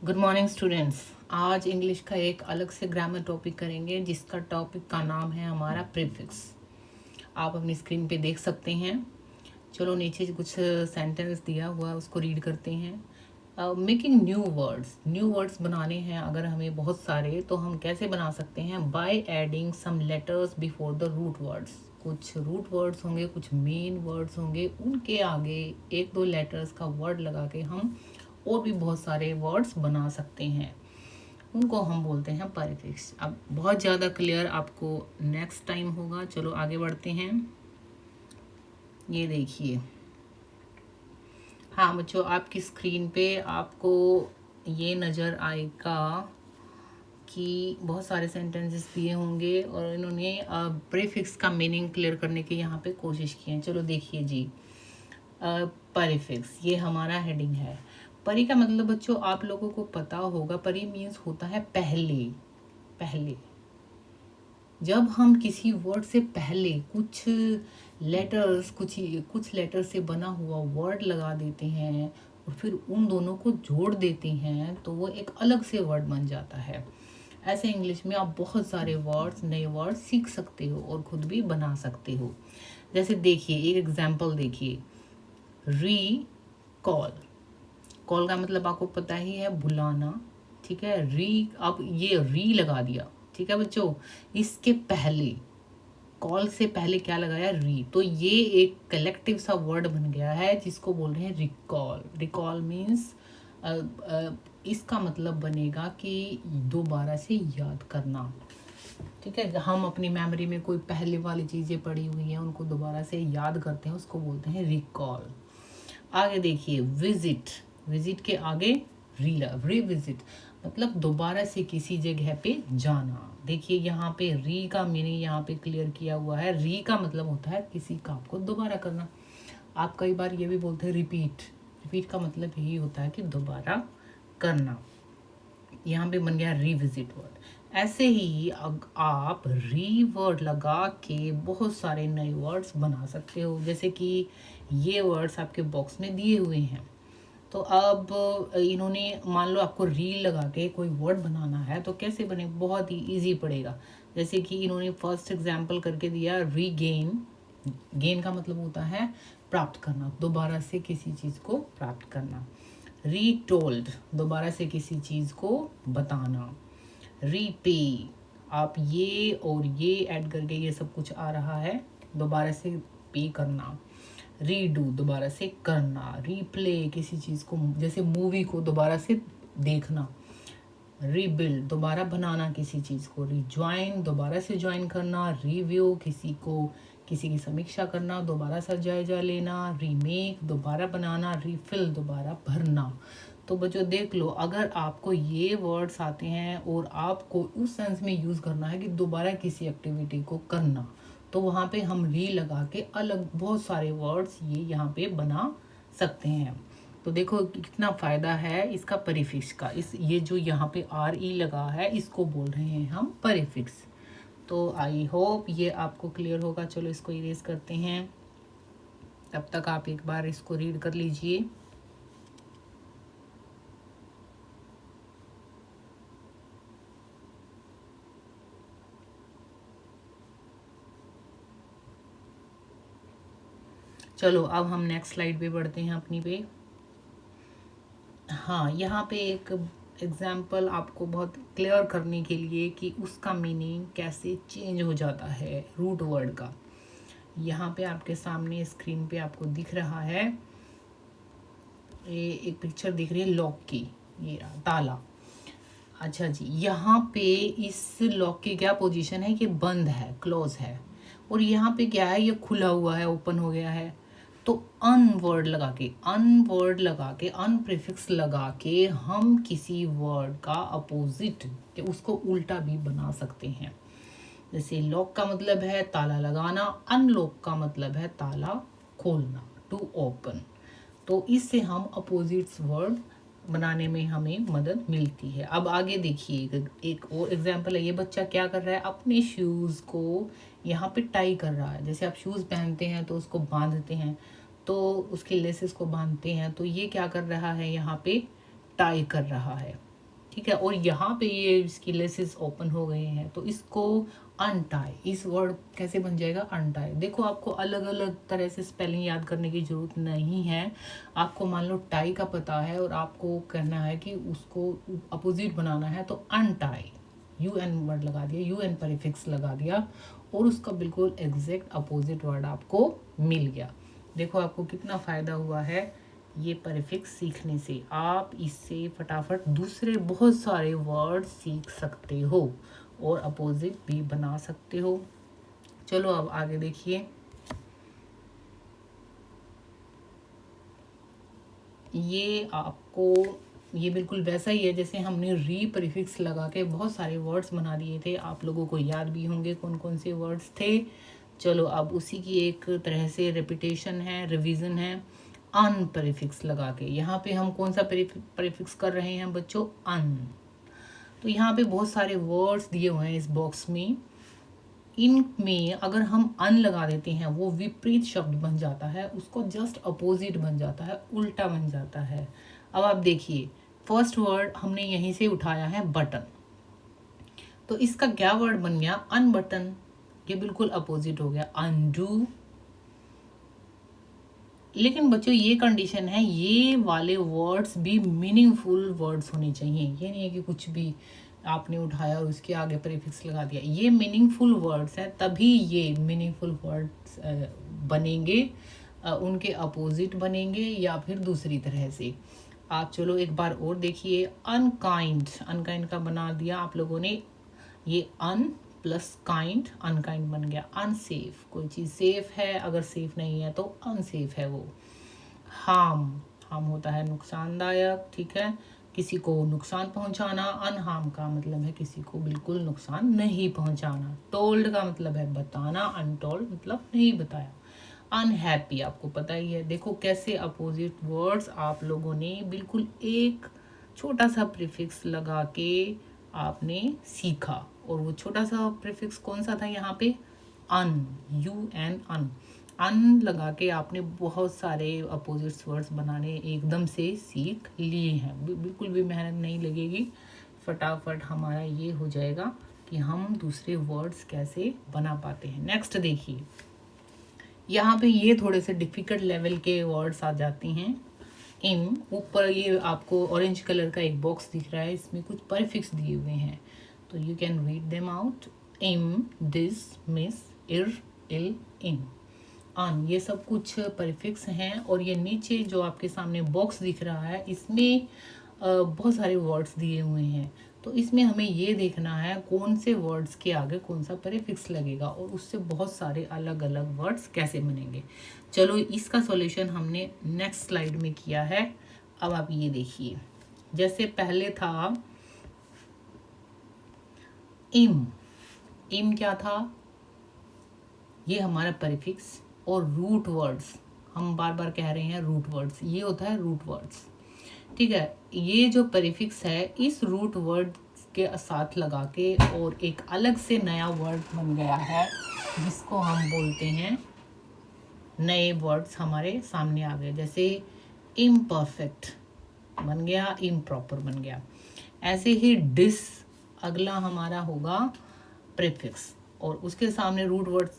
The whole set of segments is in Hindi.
Good morning students. आज इंग्लिश का एक अलग से ग्रामर टॉपिक करेंगे जिसका टॉपिक का नाम है हमारा प्रीफिक्स। आप अपनी स्क्रीन पे देख सकते हैं। चलो नीचे कुछ सेंटेंस दिया हुआ है उसको रीड करते हैं। मेकिंग न्यू वर्ड्स बनाने हैं अगर हमें बहुत सारे, तो हम कैसे बना सकते हैं? By adding some letters before the root words. कुछ रूट वर्ड्स होंगे, कुछ मेन वर्ड्स होंगे, उनके आगे एक दो लेटर्स का वर्ड लगा के हम और भी बहुत सारे वर्ड्स बना सकते हैं। उनको हम बोलते हैं प्रीफिक्स। अब बहुत ज़्यादा क्लियर आपको नेक्स्ट टाइम होगा। चलो आगे बढ़ते हैं। ये देखिए, हाँ बच्चों, आपकी स्क्रीन पे आपको ये नज़र आएगा कि बहुत सारे सेंटेंसेस दिए होंगे और इन्होंने प्रीफिक्स का मीनिंग क्लियर करने की यहाँ पे कोशिश की है। चलो देखिए जी, प्रीफिक्स ये हमारा हेडिंग है। परी का मतलब बच्चों आप लोगों को पता होगा, परी मीन्स होता है पहले। पहले जब हम किसी वर्ड से पहले कुछ लेटर्स कुछ लेटर से बना हुआ वर्ड लगा देते हैं और फिर उन दोनों को जोड़ देते हैं तो वो एक अलग से वर्ड बन जाता है। ऐसे इंग्लिश में आप बहुत सारे वर्ड्स, नए वर्ड सीख सकते हो और खुद भी बना सकते हो। जैसे देखिए, एक एग्जांपल देखिए, री कॉल। कॉल का मतलब आपको पता ही है, बुलाना। ठीक है, री, आप ये री लगा दिया। ठीक है बच्चों, इसके पहले कॉल से पहले क्या लगाया? री। तो ये एक कलेक्टिव सा वर्ड बन गया है जिसको बोल रहे हैं रिकॉल। रिकॉल मीन्स इसका मतलब बनेगा कि दोबारा से याद करना। ठीक है, हम अपनी मेमोरी में कोई पहले वाली चीज़ें पड़ी हुई हैं उनको दोबारा से याद करते हैं, उसको बोलते हैं रिकॉल। आगे देखिए, विजिट। विजिट के आगे रिविजिट मतलब दोबारा से किसी जगह पे जाना। देखिए यहाँ पे री का मीनिंग यहाँ पे क्लियर किया हुआ है। री का मतलब होता है किसी काम को दोबारा करना। आप कई बार ये भी बोलते हैं रिपीट। रिपीट का मतलब यही होता है कि दोबारा करना। यहाँ पे बन गया रिविजिट वर्ड। ऐसे ही आप री वर्ड लगा के बहुत सारे नए वर्ड्स बना सकते हो। जैसे कि ये वर्ड्स आपके बॉक्स में दिए हुए हैं। तो अब इन्होंने मान लो आपको रील लगा के कोई वर्ड बनाना है तो कैसे बने? बहुत ही इजी पड़ेगा। जैसे कि इन्होंने फर्स्ट एग्जांपल करके दिया रीगेन। गेन का मतलब होता है प्राप्त करना, दोबारा से किसी चीज़ को प्राप्त करना। रीटोल्ड, दोबारा से किसी चीज़ को बताना। रीपे, आप ये और ये ऐड करके ये सब कुछ आ रहा है, दोबारा से पे करना। रीडू, दोबारा से करना। रीप्ले, किसी चीज़ को जैसे मूवी को दोबारा से देखना। रीबिल्ड, दोबारा बनाना किसी चीज़ को। रिज्वाइन, दोबारा से ज्वाइन करना। रिव्यू, किसी की समीक्षा करना, दोबारा से जायजा लेना। रीमेक, दोबारा बनाना। रीफिल, दोबारा भरना। तो बच्चों देख लो, अगर आपको ये वर्ड्स आते हैं और आपको उस सेंस में यूज़ करना है कि दोबारा किसी एक्टिविटी को करना, तो वहाँ पे हम री लगा के अलग बहुत सारे वर्ड्स ये यहाँ पे बना सकते हैं। तो देखो कितना फ़ायदा है इसका प्रीफिक्स का। इस ये जो यहाँ पे आर ई लगा है इसको बोल रहे हैं हम प्रीफिक्स। तो आई होप ये आपको क्लियर होगा। चलो इसको इरेज करते हैं, तब तक आप एक बार इसको रीड कर लीजिए। चलो अब हम नेक्स्ट स्लाइड पे बढ़ते हैं अपनी पे। हाँ, यहाँ पे एक एग्जाम्पल आपको बहुत क्लियर करने के लिए कि उसका मीनिंग कैसे चेंज हो जाता है रूट वर्ड का। यहाँ पे आपके सामने स्क्रीन पे आपको दिख रहा है, ये एक पिक्चर दिख रही है लॉक की, ये रहा ताला। अच्छा जी, यहाँ पे इस लॉक की क्या पोजीशन है? ये बंद है, क्लोज है। और यहाँ पे क्या है? ये खुला हुआ है, ओपन हो गया है। तो अन वर्ड लगा के अन प्रीफिक्स लगा के हम किसी वर्ड का अपोजिट, उसको उल्टा भी बना सकते हैं। जैसे लॉक का मतलब है ताला लगाना, अनलॉक का मतलब है ताला खोलना, टू ओपन। तो इससे हम अपोजिट्स वर्ड बनाने में हमें मदद मिलती है। अब आगे देखिए, एक और एग्जांपल है। ये बच्चा क्या कर रहा है? अपने शूज़ को यहाँ पे टाई कर रहा है। जैसे आप शूज़ पहनते हैं तो उसको बांधते हैं, तो उसके लेसेस को बांधते हैं, तो ये क्या कर रहा है? यहाँ पे टाई कर रहा है। ठीक है। और यहाँ पे ये इसकी लेसेस ओपन हो गए हैं, तो इसको अनटाई, इस वर्ड कैसे बन जाएगा अनटाई। देखो आपको अलग अलग तरह से स्पेलिंग याद करने की जरूरत नहीं है। आपको मान लो टाई का पता है और आपको कहना है कि उसको अपोजिट बनाना है, तो अनटाई, यू एन वर्ड लगा दिया, यू एन प्रीफिक्स लगा दिया और उसका बिल्कुल एग्जैक्ट अपोजिट वर्ड आपको मिल गया। देखो आपको कितना फ़ायदा हुआ है ये प्रीफिक्स सीखने से। आप इससे फटाफट दूसरे बहुत सारे वर्ड सीख सकते हो और अपोजिट भी बना सकते हो। चलो अब आगे देखिए, ये आपको ये बिल्कुल वैसा ही है जैसे हमने री प्रीफिक्स लगा के बहुत सारे वर्ड्स बना दिए थे। आप लोगों को याद भी होंगे कौन कौन से वर्ड्स थे। चलो अब उसी की एक तरह से रिपीटेशन है, रिवीजन है। अन प्रीफिक्स लगा के यहाँ पे हम कौन सा प्रीफिक्स कर रहे हैं बच्चों, अन। तो यहाँ पे बहुत सारे वर्ड्स दिए हुए हैं इस बॉक्स में। इनमें अगर हम अन लगा देते हैं वो विपरीत शब्द बन जाता है, उसको जस्ट अपोजिट बन जाता है, उल्टा बन जाता है। अब आप देखिए फर्स्ट वर्ड हमने यहीं से उठाया है बटन, तो इसका क्या वर्ड बन गया अनबटन। ये बिल्कुल अपोजिट हो गया अनडू। लेकिन बच्चों ये कंडीशन है, ये वाले वर्ड्स भी मीनिंगफुल वर्ड्स होने चाहिए। ये नहीं है कि कुछ भी आपने उठाया और उसके आगे प्रीफिक्स लगा दिया। ये मीनिंगफुल वर्ड्स हैं, तभी ये मीनिंगफुल वर्ड्स बनेंगे, उनके अपोजिट बनेंगे या फिर दूसरी तरह से। आप चलो एक बार और देखिए, अनकाइंड, अनकाइंड का बना दिया आप लोगों ने, ये अन प्लस काइंड, अनकाइंड बन गया अनसेफ। कोई चीज़ सेफ है, अगर सेफ नहीं है तो अनसेफ है वो। हार्म, हार्म होता है नुकसानदायक, ठीक है, किसी को नुकसान पहुंचाना। अनहार्म का मतलब है किसी को बिल्कुल नुकसान नहीं पहुंचाना। टोल्ड का मतलब है बताना, अनटोल्ड मतलब नहीं बताया। अनहैप्पी आपको पता ही है। देखो कैसे अपोजिट वर्ड्स आप लोगों ने बिल्कुल एक छोटा सा प्रीफिक्स लगा के आपने सीखा। और वो छोटा सा प्रीफिक्स कौन सा था यहाँ पे, अन, यू एन अन। अन लगा के आपने बहुत सारे अपोजिट वर्ड्स बनाने एकदम से सीख लिए हैं। बिल्कुल भी मेहनत नहीं लगेगी, फटाफट हमारा ये हो जाएगा कि हम दूसरे वर्ड्स कैसे बना पाते हैं। नेक्स्ट देखिए, यहाँ पे ये थोड़े से डिफिकल्ट लेवल के वर्ड्स आ जाते हैं। इन ऊपर ये आपको ऑरेंज कलर का एक बॉक्स दिख रहा है, इसमें कुछ प्रीफिक्स दिए हुए हैं, तो you can read them out. इम, दिस, मिस, इर, इल, इन, अन, ये सब कुछ प्रीफिक्स हैं। और ये नीचे जो आपके सामने बॉक्स दिख रहा है इसमें बहुत सारे वर्ड्स दिए हुए हैं, तो इसमें हमें ये देखना है कौन से वर्ड्स के आगे कौन सा प्रीफिक्स लगेगा और उससे बहुत सारे अलग अलग वर्ड्स कैसे बनेंगे। चलो इसका सॉल्यूशन हमने नेक्स्ट स्लाइड में किया है। अब आप ये देखिए, जैसे पहले था इम, इम क्या था, ये हमारा प्रीफिक्स। और रूट वर्ड्स, हम बार बार कह रहे हैं रूट वर्ड्स, ये होता है रूट वर्ड्स, ठीक है। ये जो प्रीफिक्स है इस रूट वर्ड के साथ लगा के और एक अलग से नया वर्ड बन गया है जिसको हम बोलते हैं, नए वर्ड्स हमारे सामने आ गए। जैसे इम्परफेक्ट बन गया, इम्प्रॉपर बन गया। ऐसे ही डिस अगला हमारा होगा प्रीफिक्स, और उसके सामने रूट वर्ड्स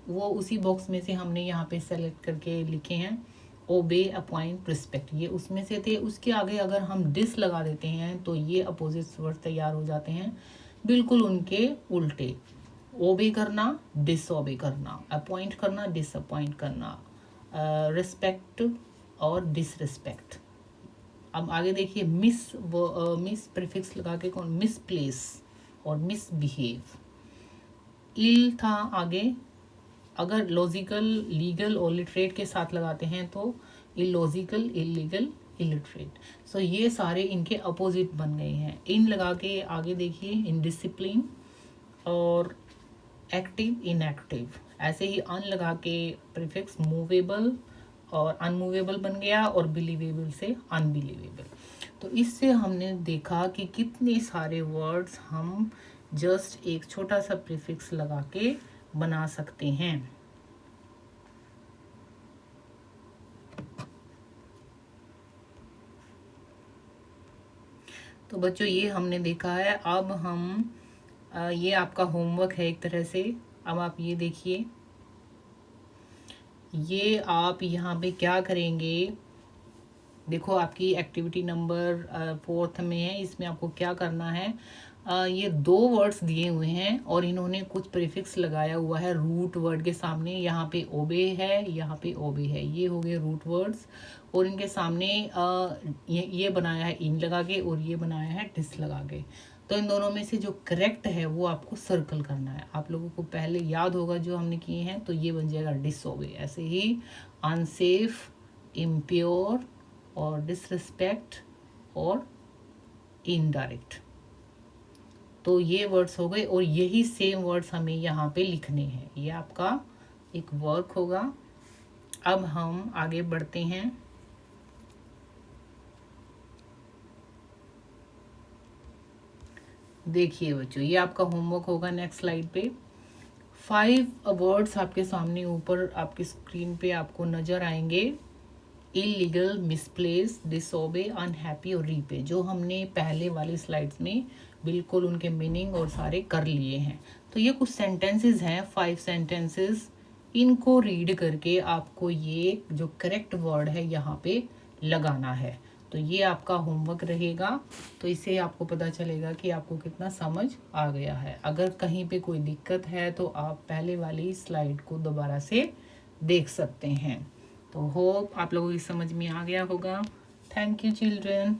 वो उसी बॉक्स में से हमने यहाँ पे सेलेक्ट करके लिखे हैं। ओबे, अपॉइंट, रिस्पेक्ट, ये उसमें से थे। उसके आगे अगर हम डिस लगा देते हैं तो ये अपोजिट वर्ड तैयार हो जाते हैं, बिल्कुल उनके उल्टे। ओबे करना, डिसओबे करना, अपॉइंट करना, डिसअपॉइंट करना, रिस्पेक्ट और डिसरिस्पेक्ट। अब आगे देखिए, मिस प्रीफिक्स लगा के कौन, मिसप्लेस और मिसबिहेव। इल था आगे, अगर लॉजिकल, लीगल और लिटरेट के साथ लगाते हैं तो इलॉजिकल, इलीगल, इलिटरेट। सो ये सारे इनके अपोजिट बन गए हैं। इन लगा के आगे देखिए, इनडिसिप्लिन और एक्टिव, इनएक्टिव। ऐसे ही अन लगा के प्रीफिक्स मूवेबल और अनमूवेबल बन गया, और बिलीवेबल से अनबिलीवेबल। तो इससे हमने देखा कि कितने सारे वर्ड्स हम जस्ट एक छोटा सा प्रीफिक्स लगा के बना सकते हैं। तो बच्चों ये हमने देखा है। अब हम ये आपका होमवर्क है एक तरह से। अब आप ये देखिए, ये आप यहाँ पे क्या करेंगे, देखो आपकी एक्टिविटी नंबर 4 में है। इसमें आपको क्या करना है, ये 2 वर्ड्स दिए हुए हैं और इन्होंने कुछ प्रीफिक्स लगाया हुआ है रूट वर्ड के सामने। यहाँ पे ओबे है, यहाँ पे ओबे है, ये हो गए रूट वर्ड्स। और इनके सामने ये बनाया है इन लगा के और ये बनाया है डिस लगा के। तो इन दोनों में से जो करेक्ट है वो आपको सर्कल करना है। आप लोगों को पहले याद होगा जो हमने किए हैं, तो ये बन जाएगा डिसओबे। ऐसे ही अनसेफ, इम्प्योर और डिसरिस्पेक्ट और इनडायरेक्ट, तो ये वर्ड्स हो गए। और यही सेम वर्ड्स हमें यहाँ पे लिखने हैं। ये आपका एक वर्क होगा। अब हम आगे बढ़ते हैं। देखिए बच्चों, ये आपका होमवर्क होगा नेक्स्ट स्लाइड पे। 5 वर्ड्स आपके सामने ऊपर आपकी स्क्रीन पे आपको नजर आएंगे। इलीगल, मिसप्लेस, डिसओबे, अनहैप्पी और रीपे, जो हमने पहले वाली स्लाइड्स में बिल्कुल उनके मीनिंग और सारे कर लिए हैं। तो ये कुछ सेंटेंसेस हैं, 5 सेंटेंसेस। इनको रीड करके आपको ये जो करेक्ट वर्ड है यहाँ पे लगाना है। तो ये आपका होमवर्क रहेगा। तो इससे आपको पता चलेगा कि आपको कितना समझ आ गया है। अगर कहीं पे कोई दिक्कत है तो आप पहले वाली स्लाइड को दोबारा से देख सकते हैं। तो होप आप लोगों की समझ में आ गया होगा। Thank you children.